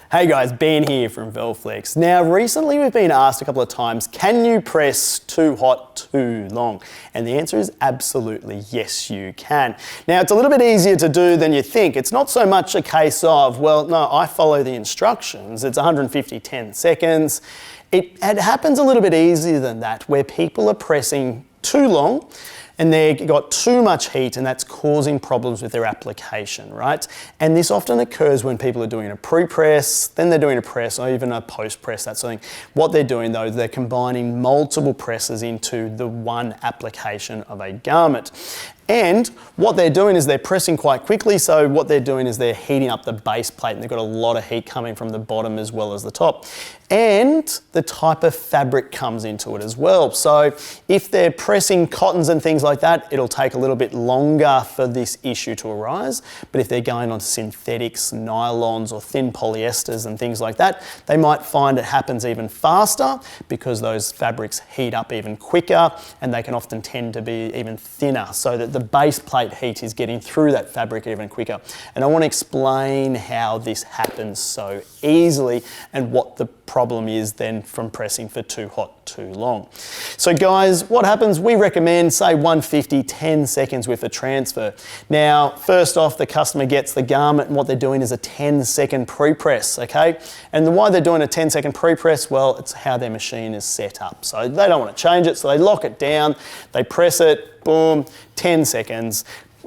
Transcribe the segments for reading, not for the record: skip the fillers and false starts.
Hey guys, Ben here from Velflex. Now recently we've been asked a couple of times, can you press too hot too long? And the answer is absolutely yes you can. Now it's a little bit easier to do than you think. It's not so much a case of, well no, I follow the instructions, it's 150 10 seconds. It happens a little bit easier than that, where people are pressing too long and they've got too much heat and that's causing problems with their application, right? And this often occurs when people are doing a pre-press, then they're doing a press or even a post-press, that sort of thing. What they're doing though, they're combining multiple presses into the one application of a garment. And what they're doing is they're pressing quite quickly, so what they're doing is they're heating up the base plate and they've got a lot of heat coming from the bottom as well as the top. And the type of fabric comes into it as well. So if they're pressing cottons and things like that, it'll take a little bit longer for this issue to arise. But if they're going on to synthetics, nylons or thin polyesters and things like that, they might find it happens even faster because those fabrics heat up even quicker and they can often tend to be even thinner, so that the base plate heat is getting through that fabric even quicker. And I want to explain how this happens so easily and what the problem is then from pressing for too hot too long. So guys, what happens, we recommend say 150 10 seconds with a transfer. Now first off, the customer gets the garment and what they're doing is a 10-second pre-press, okay? And why they're doing a 10-second pre-press, well, it's how their machine is set up. So they don't want to change it, so they lock it down, they press it, boom, 10 seconds.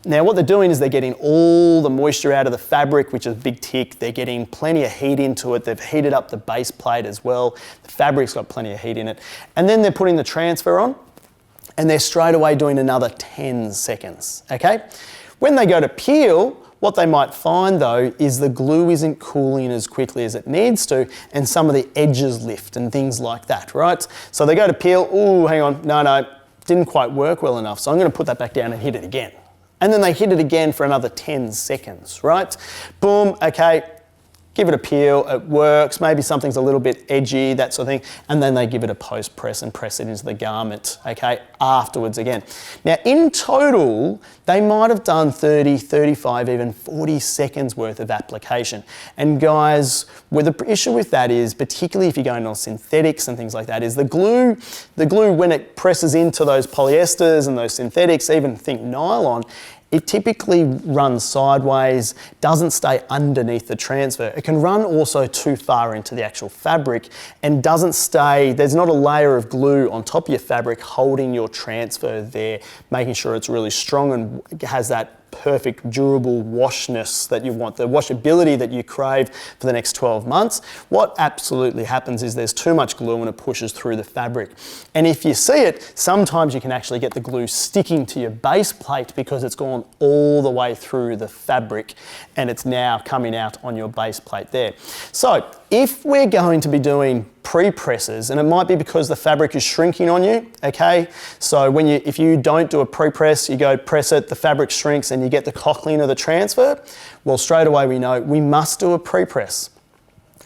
Now what they're doing is they're getting all the moisture out of the fabric, which is a big tick. They're getting plenty of heat into it. They've heated up the base plate as well. The fabric's got plenty of heat in it. And then they're putting the transfer on and they're straight away doing another 10 seconds, okay? When they go to peel, what they might find though is the glue isn't cooling as quickly as it needs to and some of the edges lift and things like that, right? So they go to peel, ooh, hang on, no, didn't quite work well enough, so I'm going to put that back down and hit it again. And then they hit it again for another 10 seconds, right? Boom, okay, give it a peel, it works, maybe something's a little bit edgy, that sort of thing, and then they give it a post-press and press it into the garment, okay, afterwards again. Now in total, they might have done 30, 35, even 40 seconds worth of application. And guys, well, the issue with that is, particularly if you're going on synthetics and things like that, is the glue when it presses into those polyesters and those synthetics, even think nylon, it typically runs sideways, doesn't stay underneath the transfer. It can run also too far into the actual fabric and doesn't stay, there's not a layer of glue on top of your fabric holding your transfer there, making sure it's really strong and has that perfect durable washness that you want, the washability that you crave for the next 12 months. What absolutely happens is there's too much glue and it pushes through the fabric. And if you see it, sometimes you can actually get the glue sticking to your base plate because it's gone all the way through the fabric and it's now coming out on your base plate there. So if we're going to be doing pre-presses, and it might be because the fabric is shrinking on you, okay? So if you don't do a pre-press, you go press it, the fabric shrinks and you get the cockling of the transfer, well, straight away we know we must do a pre-press.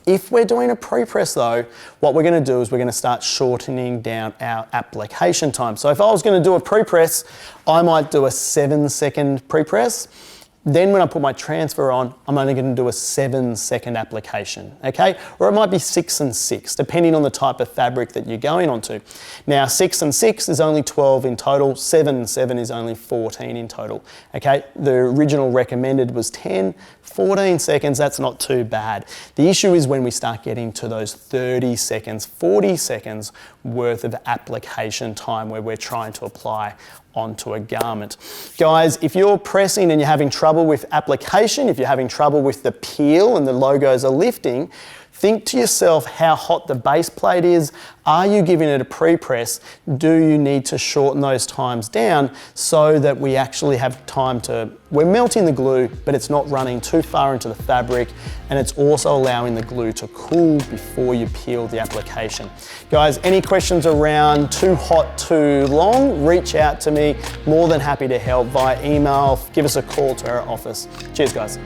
If we're doing a pre-press though, what we're gonna do is we're gonna start shortening down our application time. So if I was gonna do a pre-press, I might do a 7-second pre-press. Then when I put my transfer on, I'm only going to do a 7-second application, okay? Or it might be 6 and 6, depending on the type of fabric that you're going onto. Now 6 and 6 is only 12 in total, 7 and 7 is only 14 in total, okay? The original recommended was 10, 14 seconds, that's not too bad. The issue is when we start getting to those 30 seconds, 40 seconds worth of application time where we're trying to apply onto a garment. Guys, if you're pressing and you're having trouble with application, if you're having trouble with the peel and the logos are lifting, think to yourself how hot the base plate is. Are you giving it a pre-press? Do you need to shorten those times down so that we actually have time to, we're melting the glue, but it's not running too far into the fabric, and it's also allowing the glue to cool before you peel the application. Guys, any questions around too hot, too long, reach out to me. More than happy to help via email. Give us a call to our office. Cheers, guys.